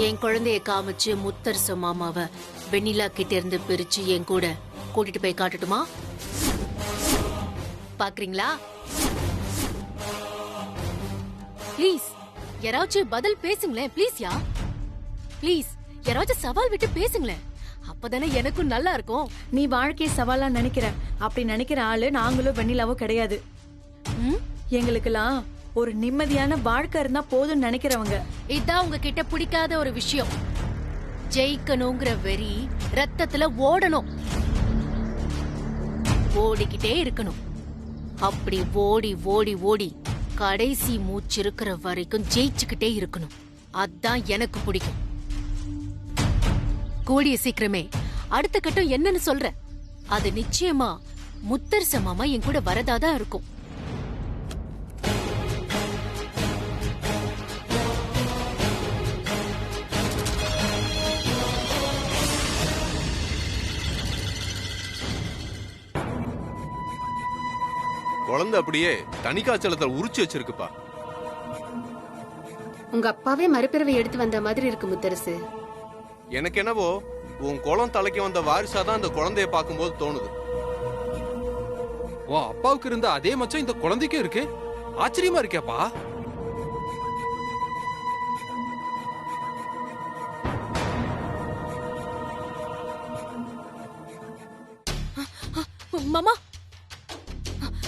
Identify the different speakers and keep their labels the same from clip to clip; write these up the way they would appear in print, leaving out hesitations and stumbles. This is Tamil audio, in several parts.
Speaker 1: என் குழந்தைய காமிச்சு முத்தரச மாமாவை வெண்ணிலா கிட்ட இருந்து பிரிச்சு என் கூட கூட்டிட்டு போய் காட்டட்டுமா? பாக்குறீங்களா? ப்ளீஸ் யாராச்சும் பதில் பேசுங்களேன். ப்ளீஸ் ப்ளீஸ் யாராச்சும் சவால் விட்டு பேசுங்களேன். அப்பதானே எனக்கும் நல்லா இருக்கும்.
Speaker 2: நீ வாழ்க்கையை சவாலா நினைக்கிற, அப்படி நினைக்கிற ஆளு நாங்களும் வெண்ணிலாவும் கிடையாது. எங்களுக்கெல்லாம் ஒரு நிம்மதியான வாழ்க்கை இருந்தா போதும் நினைக்கிறவங்க.
Speaker 1: இதான் உங்ககிட்ட பிடிக்காத ஒரு விஷயம். ஜெயிக்கணுங்கிற வெறி ரத்தத்துல ஓடணும், ஓடிக்கிட்டே இருக்கணும். அப்படி ஓடி ஓடி ஓடி கடைசி மூச்சு இருக்கிற வரைக்கும் ஜெயிச்சுக்கிட்டே இருக்கணும். அதான் எனக்கு பிடிக்கும். கூடிய சீக்கிரமே அடுத்த கட்டம் என்னன்னு சொல்ற. அது நிச்சயமா முத்தரச மாமா என் கூட வரதாதான் இருக்கும்.
Speaker 3: குழந்தை அப்படியே தனிக்காய்ச்சலத்தை உரிச்சு வச்சிருக்குப்பா.
Speaker 4: உங்க அப்பாவே மறுபிறவை எடுத்து வந்த மாதிரி இருக்கு முத்தரசு.
Speaker 3: எனக்கு என்னவோ உன் குளம் தலைக்கு வந்த வாரிசாதான் அந்த குழந்தைய பார்க்கும்போது தோணுது.
Speaker 5: உன் அப்பாவுக்கு இருந்த அதே மச்சம் இந்த குழந்தைக்கும் இருக்கு. ஆச்சரியமா இருக்கேப்பா.
Speaker 1: மாமா,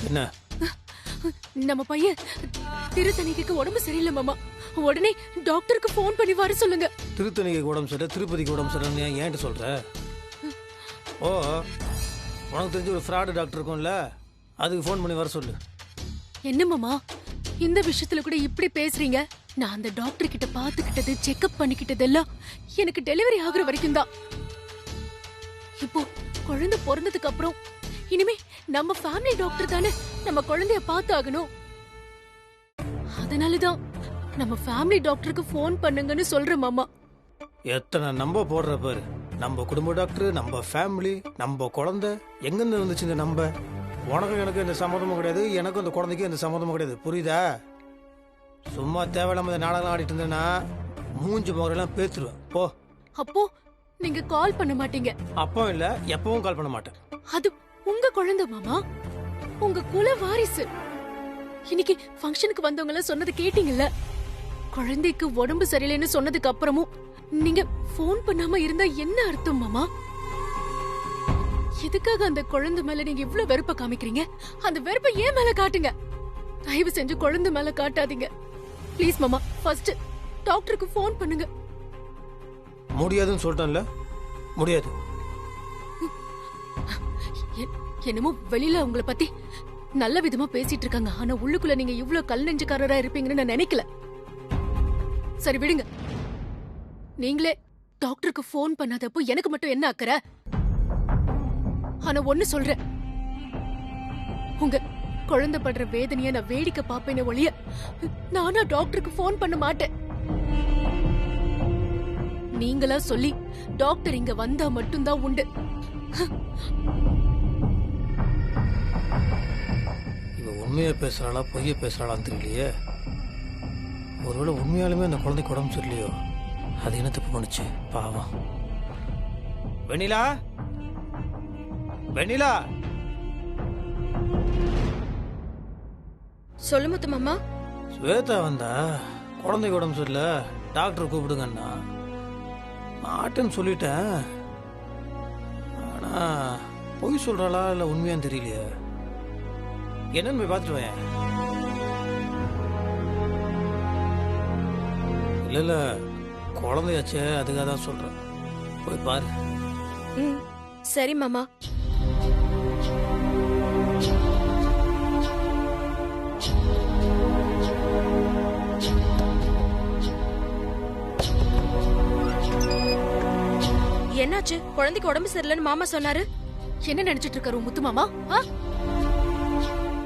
Speaker 6: என்ன?
Speaker 1: நம்ம பையன் திருத்தணிக்கு உடம்பு சரியில்லை மாமா. உடனே டாக்டருக்கு போன் பண்ணி வர சொல்லுங்க.
Speaker 6: திருத்தணிக்கு உடம்பு சரியில்லை, திருப்பதிக்கு உடம்பு சரியில்லைன்னு ஏன்ட்டு சொல்ற? ஓ, உனக்கு தெரிஞ்ச ஒரு ஃப்ராடு டாக்டர் இருக்கும்ல, அதுக்கு ஃபோன் பண்ணி வர சொல்லு.
Speaker 1: என்ன மாமா இந்த விஷயத்துல கூட இப்படி பேசுறீங்க? நான் அந்த டாக்டர் கிட்ட பாத்துக்கிட்டது, செக்அப் பண்ணிக்கிட்டது எல்லாம் எனக்கு டெலிவரி ஆகுற வரைக்கும் தான். இப்போ குழந்தை பிறந்ததுக்கு அப்புறம் இனிமே நம்ம ஃபேமிலி டாக்டர் தானே நம்ம குழந்தைய பார்த்தாகணும். அதனாலதான் நம்ம ஃபேமிலி டாக்டருக்கு ஃபோன் பண்ணுங்கன்னு சொல்ற மாமா.
Speaker 6: எத்தனை நம்ப போடுற பாரு. நம்ம குடும்ப டாக்டர், நம்ம ஃபேமிலி, நம்ம குழந்தை. எங்கிருந்து வந்துச்சு இந்த நம்ப? உனக்கும் எனக்கு இந்த சம்மதமும் கிடையாது, எனக்கும் இந்த குழந்தைக்கும் இந்த சம்மதமும் கிடையாது. புரியுதா? சும்மா தேவையில்லாம இந்த நாடகம் ஆடிட்டு இருந்தேன்னா மூஞ்சி முகரெல்லாம் பேத்துருவேன். போ.
Speaker 1: அப்போ நீங்க கால் பண்ண மாட்டீங்க?
Speaker 6: அப்போ இல்ல, எப்பவும் கால் பண்ண மாட்டேன்.
Speaker 1: அது உங்க குழந்தை மாமா, உங்க குல வாரிசு. இன்னைக்கு ஃபங்க்ஷனுக்கு வந்தவங்க எல்லாம் சொன்னது கேட்டீங்கல்ல? குழந்தைக்கு உடம்பு சரியில்லைன்னு சொன்னதுக்கு அப்புறமும் நீங்க போன் பண்ணாம இருந்தா என்ன அர்த்தம் மாமா? எதுக்காக அந்த குழந்தை மேல நீங்க இவ்ளோ வெறுப்ப காமிக்கிறீங்க? அந்த வெறுப்பை ஏன் மேல காட்டுங்க. தயவு செஞ்சு குழந்தை மேல காட்டாதீங்க ப்ளீஸ் மாமா. ஃபர்ஸ்ட் டாக்டருக்கு போன் பண்ணுங்க.
Speaker 6: முடியாதுன்னு சொல்லிட்டேன்ல, முடியாது.
Speaker 1: என்னமோ வெளியில உங்களை பத்தி நல்ல விதமா பேசிட்டு இருக்காங்க, ஆனா உள்ளுக்குள்ள நீங்க இவ்ளோ கல் நெஞ்சுக்காரரா இருப்பீங்கன்னு நான் நினைக்கல. சரி விடுங்க. நீங்களே டாக்டருக்கு போன் பண்ணாதப்போ எனக்கு மட்டும் என்ன அக்கறை? ஆனா ஒண்ணு சொல்றேன், உங்க குழந்தை படுற வேதனைய நான் வேடிக்கை பாப்பேனே ஒழிய நானா டாக்டருக்கு போன் பண்ண மாட்டேன். நீங்களா சொல்லி டாக்டர் இங்க வந்தா மட்டும்தான் உண்டு.
Speaker 6: இவ உண்மையா பேசுறாளா பொய்ய பேசுறாளான்னு தெரியலையே. ஒருவேளை உண்மையாலுமே அந்த குழந்தைக்கு உடம்பு சரியில்லையோ? அது என்ன தப்பு பண்ணுச்சு பாவம். வெண்ணிலா, வெண்ணிலா.
Speaker 4: சொல்லு முத்து மாமா.
Speaker 6: ஸ்வேதா வந்தா குழந்தைக்கு உடம்பு சரியில்லை, டாக்டர் கூப்பிடுங்கண்ணா. மாட்டேன்னு சொல்லிட்டேன். ஆனா பொய் சொல்றாளா இல்ல உண்மையான்னு தெரியலையே. என்னன்னு போய் பார்த்துட்டு வரேன். இல்ல இல்ல, குழந்தையாச்சே, அதுக்காக தான் சொல்றேன். போய் பாரு.
Speaker 4: சரி மாமா. என்னாச்சு? குழந்தைக்கு உடம்பு சரியில்லைன்னு மாமா சொன்னாரு.
Speaker 1: என்ன நினைச்சிட்டு இருக்காரு முத்து மாமா?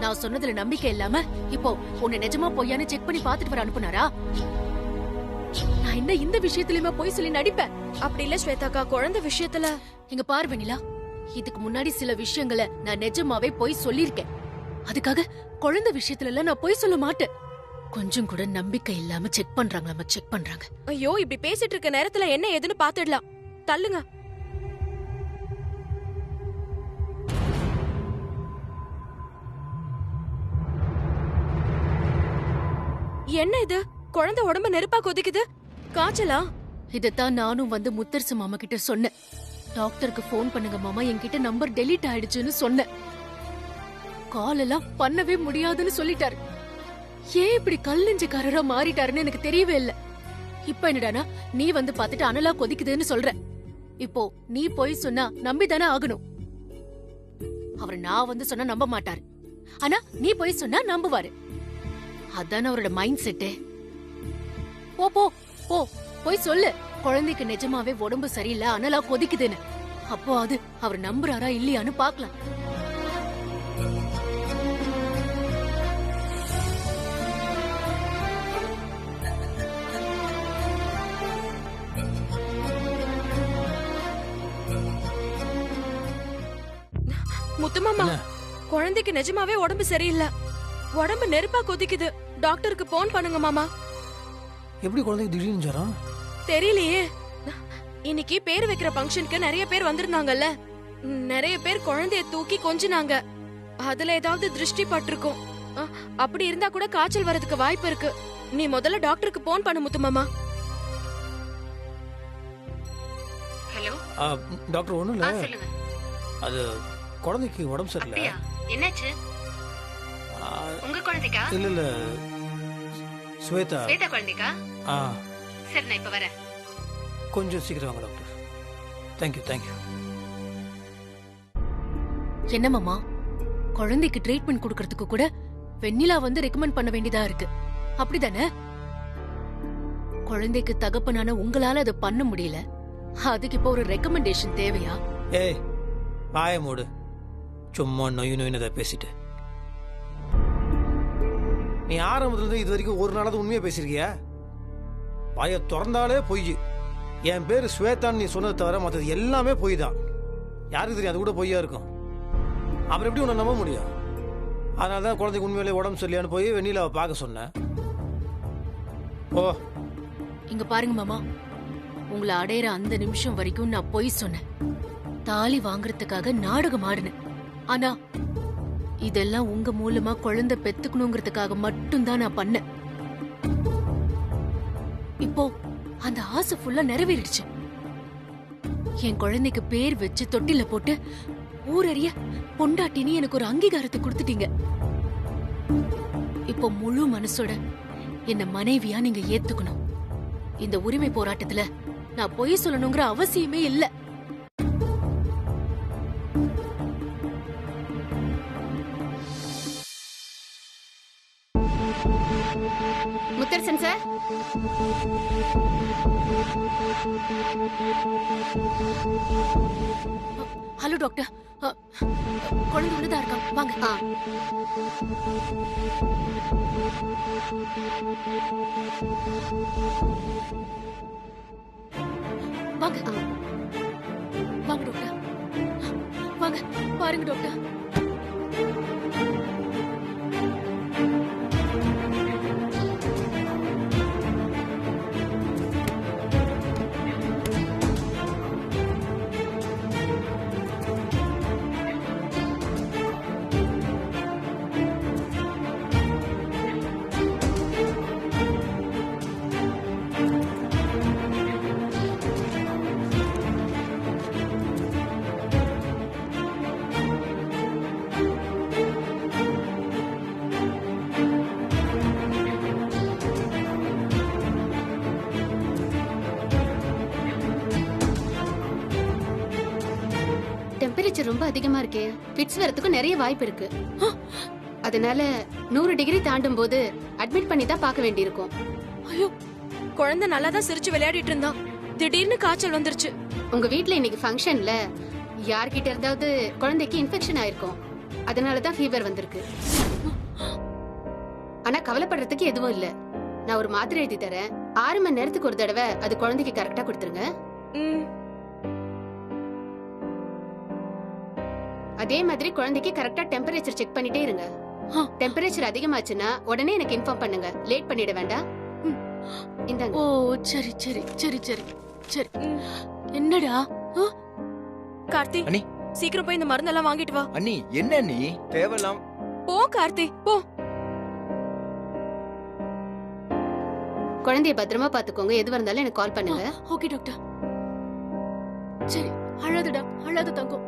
Speaker 1: நான் சொன்னதுல நம்பிக்கை இல்லாம இப்போ உன்னை நிஜமா பொய்யான்னு செக் பண்ணி பாத்துட்டு வர அனுப்புனாரா? நான் என்ன இந்த விஷயத்திலயுமே பொய் சொல்லி நடிப்பேன்?
Speaker 4: அப்படி இல்ல ஸ்வேதாக்கா, குழந்தை விஷயத்துல.
Speaker 1: இங்க பாரு வெண்ணிலா, இதுக்கு முன்னாடி சில விஷயங்களை நான் நிஜமாவே பொய் சொல்லிருக்கேன். அதுக்காக குழந்தை விஷயத்துல எல்லாம் நான் பொய் சொல்ல மாட்டேன். கொஞ்சம் கூட நம்பிக்கை இல்லாம செக் பண்றாங்களாமா, செக் பண்றாங்க.
Speaker 4: ஐயோ, இப்படி பேசிட்டு இருக்க நேரத்துல என்ன ஏதுன்னு பாத்துடலாம். தள்ளுங்க. என்ன இது? குழந்தை உடம்பு நெருப்பா கொதிக்குது. காய்ச்சலா?
Speaker 1: இதத்தான் நானும் வந்து முத்தரசு மாமா கிட்ட சொன்னேன். டாக்டருக்கு ஃபோன் பண்ணுங்க மாமா, என்கிட்ட நம்பர் டெலீட் ஆயிடுச்சுன்னு சொன்னேன். கால் எல்லாம் பண்ணவே முடியாதுன்னு சொல்லிட்டாரு. ஏன் இப்படி கல் நெஞ்சுக்காரரா மாறிட்டாருன்னு எனக்கு தெரியவே இல்ல. இப்ப என்னடானா நீ வந்து பாத்துட்டு அனலா கொதிக்குதுன்னு சொல்ற. இப்போ நீ போய் சொன்னா நம்பிதானே ஆகணும். அவர் நான் வந்து சொன்னா நம்ப மாட்டாரு, ஆனா நீ போய் சொன்னா நம்புவாரு. அதான அவரோட மைண்ட் செட்டு. போ போ போ, போய் சொல்லு குழந்தைக்கு நிஜமாவே உடம்பு சரியில்லை, அனலா கொதிக்குதுன்னு. அப்போ அது அவர் நம்புறாரா இல்லையான்னு பாக்கலாம்.
Speaker 4: முத்துமாமா, குழந்தைக்கு நிஜமாவே உடம்பு சரியில்லை, உடம்பு நெருப்பா கொதிக்குது. டாக்டருக்கு போன் பண்ணுங்க மாமா.
Speaker 6: எப்படி குழந்தைக்கு திடீர்னு ஜுரம்?
Speaker 4: தெரியலையே. இன்னைக்கு பேர் வைக்கிற ஃபங்க்ஷனுக்கு நிறைய பேர் வந்திருந்தாங்கல்ல. நிறைய பேர் குழந்தைய தூக்கி கொஞ்சினாங்க. அதுல ஏதாவது திருஷ்டி பட்டிருக்கும். அப்படி இருந்தா கூட காய்ச்சல் வரதுக்கு வாய்ப்பு இருக்கு. நீ முதல்ல டாக்டருக்கு போன் பண்ணு முத்துமாமா. ஹலோ
Speaker 6: டாக்டர், ஒண்ணும் இல்ல,
Speaker 4: சொல்லுங்க.
Speaker 6: அது குழந்தைக்கு உடம்பு சரியில்லை.
Speaker 4: என்னாச்சு? உங்க குழந்தைக்கா?
Speaker 6: இல்ல இல்ல, ஸ்வேதா
Speaker 4: குழந்தைக்கா? சரி, நான் இப்ப வரேன்.
Speaker 6: கொஞ்சம் சீக்கிரம் வாங்க டாக்டர். Thank you thank you.
Speaker 1: என்ன மாமா, குழந்தைக்கு ட்ரீட்மெண்ட் கொடுக்கறதுக்கு கூட வெண்ணிலா வந்து ரெக்கமெண்ட் பண்ண வேண்டியதா இருக்கு, அப்படிதானே? குழந்தைக்கு தகப்பனான உங்களால அதை பண்ண முடியல, அதுக்கு இப்போ ஒரு ரெக்கமெண்டேஷன் தேவையா?
Speaker 6: ஏய், வாய மூடு. சும்மா நொய் நொயினதை பேசிட்டு. நீ ஆரம்பத்துல இருந்து இது வரைக்கும் ஒரு நாளாவது உண்மையா பேசிருக்கியா? வாய திறந்தாலே பொய். என் பேரு ஸ்வேதான்னு நீ சொன்னதை தவிர மற்றது எல்லாமே பொய் தான். யாருக்கு தெரியும், அது கூட பொய்யா இருக்கும். அப்புறம் எப்படி உன்னை நம்ப முடியும்? அதனால தான் குழந்தைக்கு உண்மையிலே உடம்பு சரியில்லையான்னு போய் வெண்ணிலாவை பார்க்க சொன்னேன். ஓ,
Speaker 1: இங்க பாருங்க மாமா, உங்களை அடையிற அந்த நிமிஷம் வரைக்கும் நான் பொய் சொன்னேன். தாலி வாங்குறதுக்காக நாடகம் ஆடினேன். ஆனா இதெல்லாம் உங்க மூலமா குழந்தை பெத்துக்கணுங்கிறதுக்காக மட்டும்தான் நான் பண்ணேன். இப்போ அந்த ஆசை ஃபுல்லா நிறைவேறிடுச்சு. என் குழந்தைக்கு பேர் வச்சு தொட்டில போட்டு ஊரறிய பொண்டாட்டின்னு எனக்கு ஒரு அங்கீகாரத்தை கொடுத்துட்டீங்க. இப்போ முழு மனசோட என்ன மனைவியா நீங்க ஏத்துக்கணும். இந்த உரிமை போராட்டத்துல நான் பொய் சொல்லணுங்கிற அவசியமே இல்ல.
Speaker 7: முத்தரசன் சார்,
Speaker 1: ஹலோ டாக்டர், குழந்தை உள்ளதா இருக்கா, வாங்க. வாங்க வாங்க டாக்டர், வாங்க பாருங்க டாக்டர்.
Speaker 7: டெம்பரேச்சர் ரொம்ப அதிகமா இருக்கே, ஃபிட்ஸ் வரதுக்கு நிறைய வாய்ப்பு இருக்கு. அதனால 100 டிகிரி தாண்டும் போது அட்மிட் பண்ணி தான் பார்க்க வேண்டியிருக்கும்.
Speaker 4: ஐயோ, குழந்தை நல்லா தான் சிரிச்சு விளையாடிட்டு இருந்தான், திடீர்னு காய்ச்சல் வந்துருச்சு.
Speaker 7: உங்க வீட்ல இன்னைக்கு ஃபங்க்ஷன்ல யார்கிட்ட இருந்தாவது குழந்தைக்கு இன்ஃபெக்ஷன் ஆயிருக்கும், அதனால தான் ஃபீவர் வந்திருக்கு. ஆனா கவலைப்படுறதுக்கு எதுவும் இல்ல. நான் ஒரு மாத்திரை எழுதி தரேன், 6 மணி நேரத்துக்கு ஒரு தடவை அது குழந்தைக்கு கரெக்டா கொடுத்துருங்க. அதே மாதிரி குழந்தைக்கு கரெக்டா டெம்பரேச்சர் செக் பண்ணிட்டே இருங்க. டெம்பரேச்சர் அதிகமாச்சுன்னா உடனே எனக்கு இன்ஃபார்ம் பண்ணுங்க. லேட் பண்ணிட வேண்டாம். இந்தாங்க.
Speaker 1: ஓ சரி சரி சரி சரி சரி. என்னடா
Speaker 4: கார்த்தி
Speaker 8: அண்ணி.
Speaker 4: சீக்கிரம் போய் இந்த மருந்தெல்லாம் வாங்கிட்டு வா.
Speaker 8: அண்ணி என்ன நீ தேவலாம்?
Speaker 4: போ கார்த்தி போ.
Speaker 7: குழந்தைய பத்திரமா பாத்துக்கோங்க. எது இருந்தாலும் எனக்கு கால் பண்ணுங்க.
Speaker 1: Okay doctor. சரி அழாதடா, அழாத தங்கம்.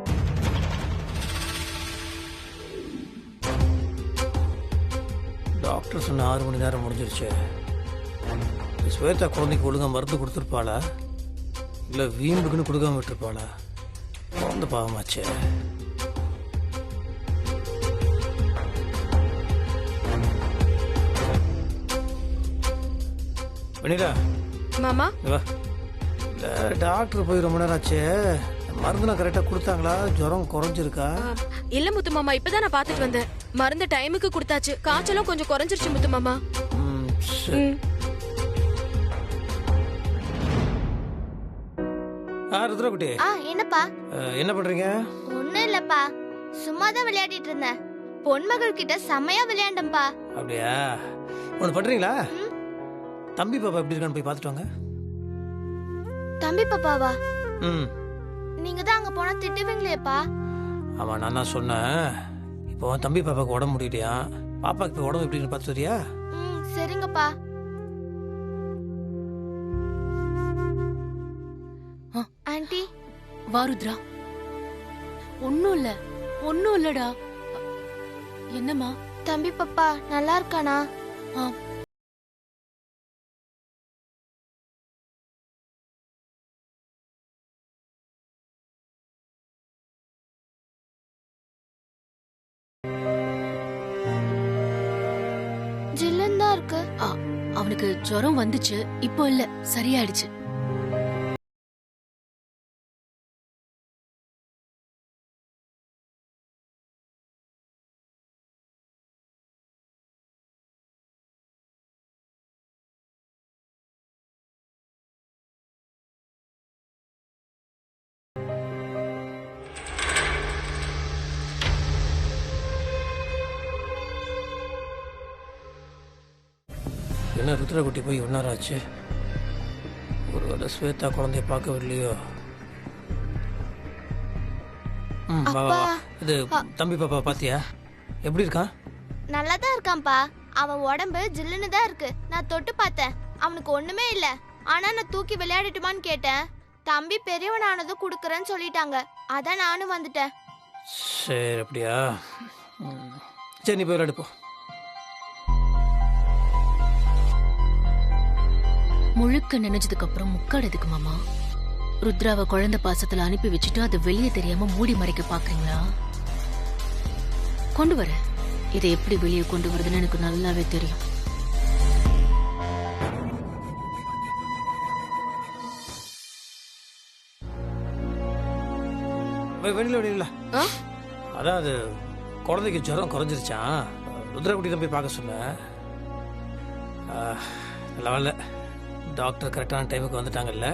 Speaker 6: டாக்டர் சொன்ன 6 மணி நேரம் முடிஞ்சிருச்சு. ஸ்வேதா குழந்தைக்கு ஒழுங்கா மருந்து கொடுத்துருப்பாளா இல்லை வீம்புக்குன்னு கொடுக்காம விட்டுருப்பாளா? குழந்தை பாவமாச்சே. வெண்ணிலா
Speaker 4: மாமா
Speaker 6: வா. இல்லை டாக்டர் போய் ரொம்ப நேரம் ஆச்சு. மருந்துலாம் கரெக்டாக கொடுத்தாங்களா? ஜுரம் குறைஞ்சிருக்கா?
Speaker 4: இல்ல முத்து மாமா, இப்பதான் நான் பாத்துட்டு வந்தேன். மருந்து டைமுக்கு கொடுத்தாச்சு. காய்ச்சலும் கொஞ்சம் குறைஞ்சிருச்சு முத்து மாமா.
Speaker 6: சரி. ருத்ரகுட்டி,
Speaker 9: என்னப்பா?
Speaker 6: என்ன பண்றீங்க?
Speaker 9: ஒண்ணும் இல்லப்பா, சும்மாதான் விளையாடிட்டு இருந்தேன். பொன்மகள் கிட்ட செம்மையா விளையாண்டம்பா.
Speaker 6: அப்படியா? ஒண்ணு பண்றீங்களா? தம்பி பாப்பா எப்படி இருக்கான்னு போய் பார்த்துட்டு வாங்க.
Speaker 9: தம்பி பாப்பாவா?
Speaker 6: ம்.
Speaker 9: நீங்க தான் அங்க போனா திட்டுவீங்களேப்பா.
Speaker 6: ஆமா, நான் தான் சொன்னேன். இப்போ தம்பி பாப்பாக்கு உடம்பு முடியலையா? பாப்பாக்கு இப்போ உடம்பு எப்படின்னு பார்த்து வரியா?
Speaker 9: சரிங்கப்பா. ஆண்டி
Speaker 1: வாருத்ரா, ஒன்னும் இல்ல, ஒன்னும் இல்லடா. என்னம்மா?
Speaker 9: தம்பி பாப்பா நல்லா இருக்கானா? ஜில்லுன்னு தான் இருக்கு.
Speaker 1: அவனுக்கு ஜுரம் வந்துச்சு, இப்போ இல்ல, சரியாயிடுச்சு.
Speaker 6: என்ன ருத்ரகுட்டி போய் ஒன்னாரம் ஆச்சு? ஒரு வேளை ஸ்வேதா குழந்தைய பார்க்க வரலையோ? வா வா. இது தம்பி பாப்பா பாத்தியா? எப்படி இருக்கான்?
Speaker 9: நல்லா தான் இருக்கான்ப்பா. அவன் உடம்பு ஜில்லுன்னு தான் இருக்கு. நான் தொட்டு பார்த்தேன், அவனுக்கு ஒண்ணுமே இல்ல. ஆனா நான் தூக்கி விளையாடிட்டுமான்னு கேட்டேன். தம்பி பெரியவனானதும் குடுக்கறேன்னு சொல்லிட்டாங்க. அதான் நானும் வந்துட்டேன்.
Speaker 6: சரி, அப்படியா? சரி, நீ போய் விளையாடு போ.
Speaker 1: முழுக்க நினைச்சதுக்கு அப்புறம் முக்காடுதுக்கு மாமா. ருத்ராவை குழந்தை பாசத்துல அனுப்பி வச்சுட்டு அதை வெளியே தெரியாம மூடி மறைக்க பாக்குறீங்களா? கொண்டு வர இதை எப்படி வெளியே கொண்டு வருதுன்னு எனக்கு நல்லாவே தெரியும்.
Speaker 6: வெளியில வெளியில அதான் அது குழந்தைக்கு ஜுரம் குறைஞ்சிருச்சான். ருத்ரகுட்டி தான் போய் பார்க்க சொன்னேன். நல்ல டாக்டர் கரெக்டான டைமுக்கு வந்துட்டாங்கல்ல,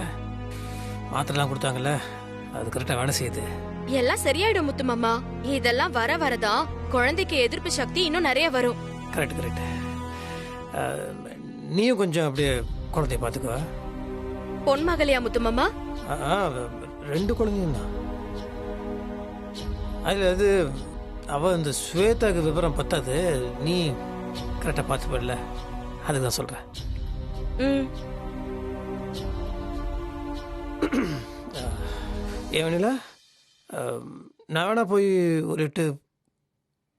Speaker 6: மாத்திரைலாம் கொடுத்தாங்கல்ல, அது கரெக்டாக வேலை செய்யுது.
Speaker 4: எல்லாம் சரியாயிடும் முத்து மாமா. இதெல்லாம் வர வரதான் குழந்தைக்கு எதிர்ப்பு சக்தி இன்னும் நிறைய வரும்.
Speaker 6: Correct correct. நீயும் கொஞ்சம் அப்படியே குழந்தைய பார்த்துக்கோ.
Speaker 4: பொன்மகளையா முத்து மாமா?
Speaker 6: 2 குழந்தையும் தான். அதில் அது அவள் இந்த ஸ்வேதாக்கு விவரம் பத்தாது. நீ கரெக்டாக பார்த்துப்படல, அதுக்கு தான் சொல்கிறேன். ஏவனில நான் வேணா போய் ஒரு 8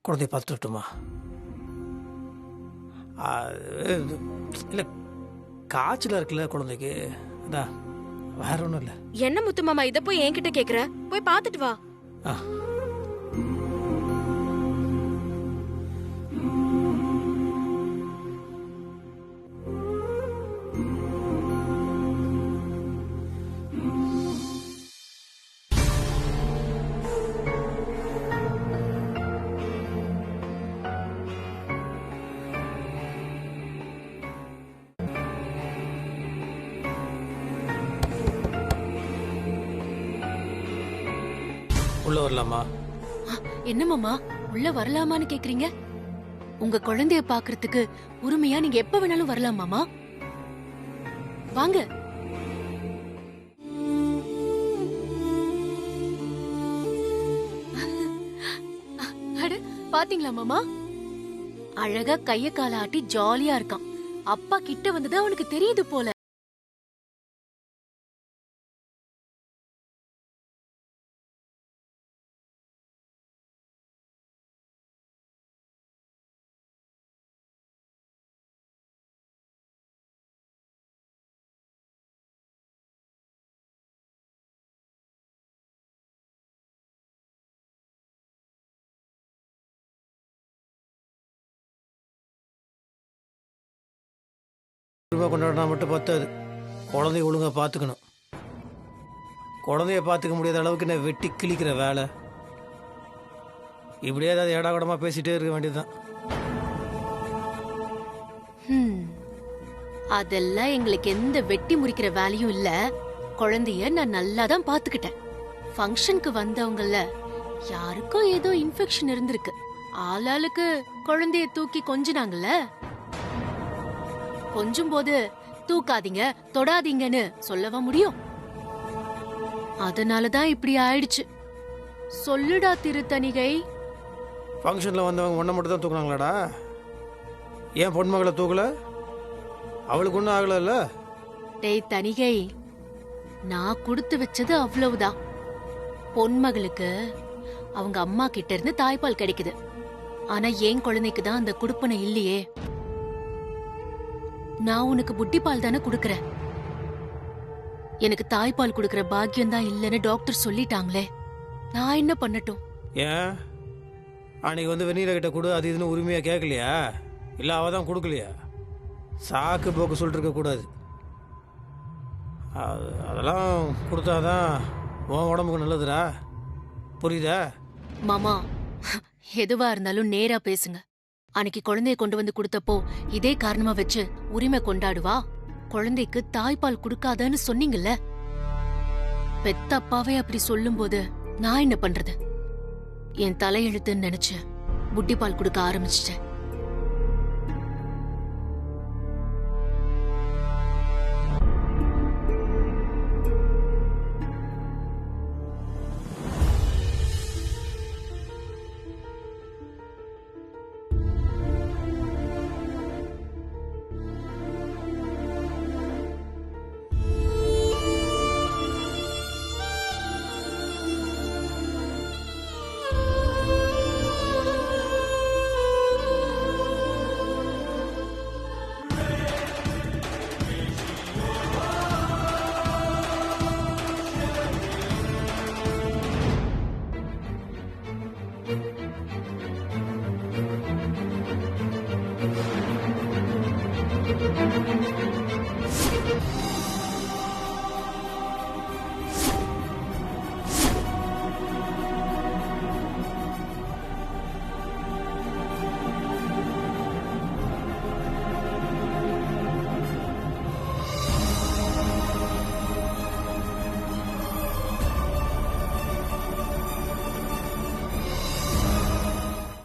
Speaker 6: குழந்தைய பார்த்துட்டு வரட்டுமா? இல்லை, காய்ச்சலாக இருக்குல்ல குழந்தைக்கு, அதான், வேற ஒன்றும் இல்லை.
Speaker 4: என்ன முத்து மாமா இத போய் என்கிட்ட கேக்குற? போய் பார்த்துட்டு வா.
Speaker 6: உள்ள வரலாமா?
Speaker 1: என்ன மாமா, உள்ள வரலாமான்னு கேக்குறீங்க? உங்க குழந்தைய பாக்குறதுக்கு உரிமையா நீங்க எப்ப வேணாலும் வரலாம் மாமா. வாங்க. அட, பாத்தீங்களா மாமா? அழகா கைய கால ஆட்டி ஜாலியா இருக்கான். அப்பா கிட்ட வந்தது அவனுக்கு தெரியுது போல.
Speaker 6: ரூபா கொண்டாடினா மட்டும் பத்தாது, குழந்தைய ஒழுங்கா பார்த்துக்கணும். குழந்தைய பார்த்துக்க முடியாத அளவுக்கு என்ன வெட்டி கிழிக்கிற வேலை. இப்படியே ஏதாவது ஏடாகூடமா பேசிட்டே இருக்க வேண்டியதுதான்.
Speaker 1: அதெல்லாம் எங்களுக்கு எந்த வெட்டி முறிக்கிற வேலையும் இல்ல. குழந்தைய நான் நல்லா தான் பாத்துக்கிட்டேன். ஃபங்க்ஷனுக்கு வந்தவங்கள யாருக்கோ ஏதோ இன்ஃபெக்ஷன் இருந்திருக்கு. ஆளாளுக்கு குழந்தைய தூக்கி கொஞ்சினாங்கல்ல. கொஞ்சும் போது தூக்காதீங்க தொடாதீங்கன்னு சொல்லவா முடியும்? அதனாலதான் இப்படி ஆயிடுச்சு. சொல்லுடா திருத்தணிகை.
Speaker 6: ஃபங்க்ஷனில் வந்தவங்க ஒன்றை மட்டும் தான் தூக்குனாங்களாடா? ஏன் பொன்மகளை தூக்கல? அவளுக்கு ஒன்றும் ஆகலைல்ல?
Speaker 1: டேய் தணிகை, நான் கொடுத்து வச்சது அவ்வளவுதான். பொன்மகளுக்கு அவங்க அம்மா கிட்ட இருந்து தாய்ப்பால் கிடைக்குது. ஆனா என் குழந்தைக்கு தான் அந்த குடுப்பனை இல்லையே. நான் உனக்கு புட்டிப்பால் தானே குடுக்கறேன். எனக்கு தாய்ப்பால் குடுக்கற பாக்கியம் தான் இல்லைன்னு டாக்டர் சொல்லிட்டாங்களே. நான் என்ன பண்ணட்டும்?
Speaker 6: ஏன் அன்னைக்கு வந்து வெந்நீரை கிட்ட கொடு அது இதுன்னு உரிமையா கேட்கலையா? இல்லை அவ தான் கொடுக்கலையா? சாக்கு போக்கு சொல்லிட்டு இருக்க கூடாது. அதெல்லாம் கொடுத்தாதான் உன் உடம்புக்கு நல்லதுடா, புரியுதா?
Speaker 1: மாமா, எதுவா இருந்தாலும் நேரா பேசுங்க. அன்னைக்கு குழந்தைய கொண்டு வந்து கொடுத்தப்போ இதே காரணமா வச்சு உரிமை கொண்டாடுவா? குழந்தைக்கு தாய்ப்பால் கொடுக்காதன்னு சொன்னீங்கல்ல. பெத்த அப்பாவே அப்படி சொல்லும் போது நான் என்ன பண்றது? என் தலையெழுத்துன்னு நினைச்சு புட்டிப்பால் கொடுக்க ஆரம்பிச்சிட்டேன்.